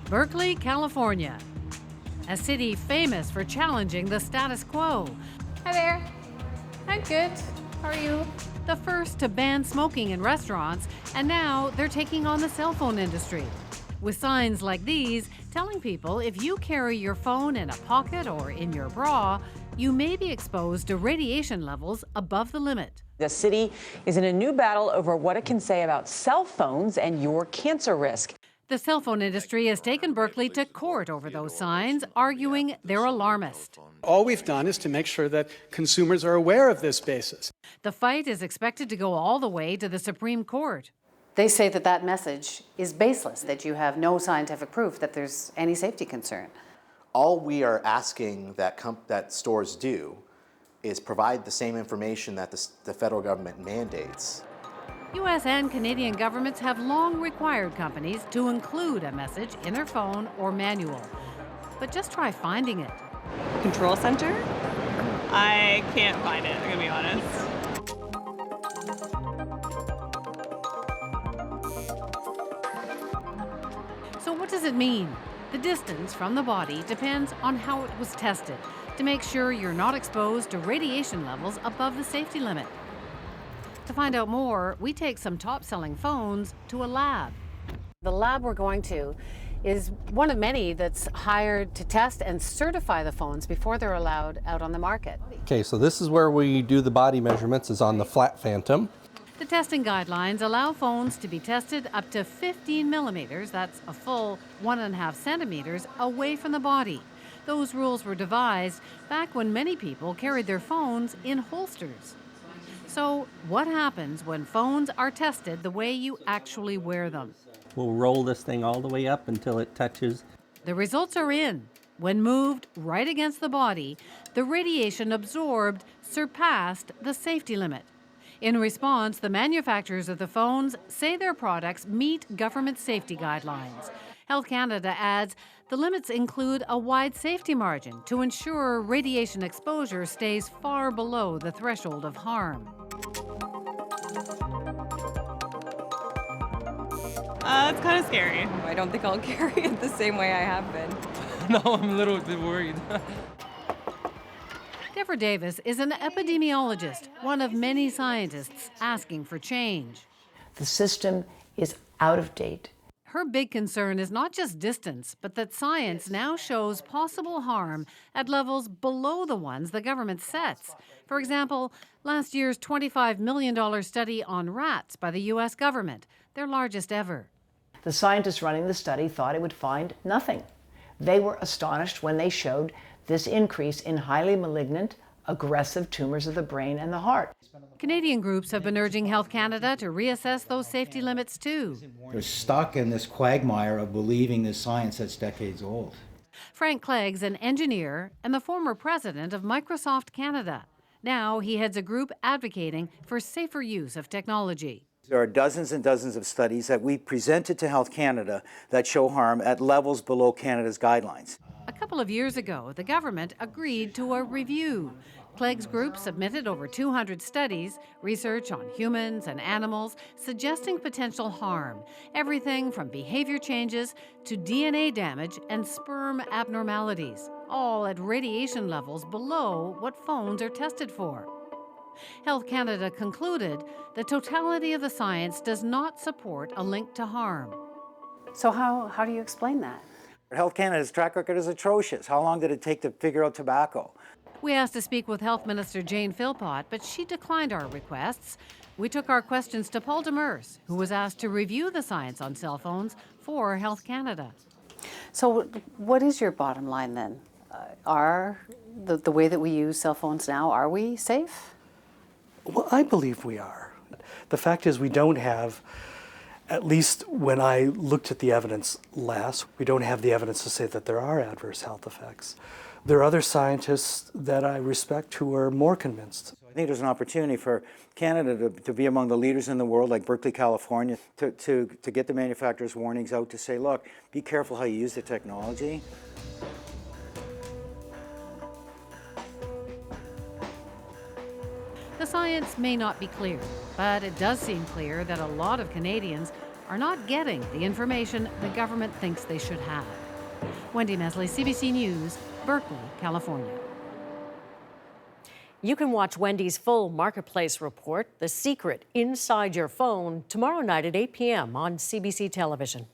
Berkeley, California, a city famous for challenging the status quo. Hi there. I'm good. How are you? The first to ban smoking in restaurants, and now they're taking on the cell phone industry. With signs like these telling people if you carry your phone in a pocket or in your bra, you may be exposed to radiation levels above the limit. The city is in a new battle over what it can say about cell phones and your cancer risk. The cell phone industry has taken Berkeley to court over those signs, arguing they're alarmist. All we've done is to make sure that consumers are aware of this basis. The fight is expected to go all the way to the Supreme Court. They say that that message is baseless, that you have no scientific proof that there's any safety concern. All we are asking that stores do is provide the same information that the federal government mandates. U.S. and Canadian governments have long required companies to include a message in their phone or manual. But just try finding it. Control center? I can't find it, I'm gonna be honest. So what does it mean? The distance from the body depends on how it was tested to make sure you're not exposed to radiation levels above the safety limit. To find out more, we take some top-selling phones to a lab. The lab we're going to is one of many that's hired to test and certify the phones before they're allowed out on the market. Okay, so this is where we do the body measurements, is on the flat phantom. The testing guidelines allow phones to be tested up to 15 millimeters, that's a full 1.5 centimeters, away from the body. Those rules were devised back when many people carried their phones in holsters. So what happens when phones are tested the way you actually wear them? We'll roll this thing all the way up until it touches. The results are in. When moved right against the body, the radiation absorbed surpassed the safety limit. In response, the manufacturers of the phones say their products meet government safety guidelines. Health Canada adds the limits include a wide safety margin to ensure radiation exposure stays far below the threshold of harm. It's kind of scary. I don't think I'll carry it the same way I have been. No, I'm a little bit worried. Deborah Davis is an epidemiologist, one of many scientists asking for change. The system is out of date. Her big concern is not just distance, but that science now shows possible harm at levels below the ones the government sets. For example, last year's $25 million study on rats by the U.S. government, their largest ever. The scientists running the study thought it would find nothing. They were astonished when they showed this increase in highly malignant, aggressive tumors of the brain and the heart. Canadian groups have been urging Health Canada to reassess those safety limits too. They're stuck in this quagmire of believing this science that's decades old. Frank Clegg's an engineer and the former president of Microsoft Canada. Now he heads a group advocating for safer use of technology. There are dozens and dozens of studies that we presented to Health Canada that show harm at levels below Canada's guidelines. A couple of years ago, the government agreed to a review. Clegg's group submitted over 200 studies, research on humans and animals, suggesting potential harm. Everything from behavior changes to DNA damage and sperm abnormalities, all at radiation levels below what phones are tested for. Health Canada concluded the totality of the science does not support a link to harm. So how do you explain that? Health Canada's track record is atrocious. How long did it take to figure out tobacco? We asked to speak with Health Minister Jane Philpott, but she declined our requests. We took our questions to Paul Demers, who was asked to review the science on cell phones for Health Canada. So what is your bottom line then? Are the way that we use cell phones now, are we safe? Well, I believe we are. The fact is we don't have, at least when I looked at the evidence last, we don't have the evidence to say that there are adverse health effects. There are other scientists that I respect who are more convinced. I think there's an opportunity for Canada to be among the leaders in the world, like Berkeley, California, to get the manufacturers' warnings out to say, look, be careful how you use the technology. The science may not be clear, but it does seem clear that a lot of Canadians are not getting the information the government thinks they should have. Wendy Mesley, CBC News, Berkeley, California. You can watch Wendy's full Marketplace report, The Secret Inside Your Phone, tomorrow night at 8 p.m. on CBC Television.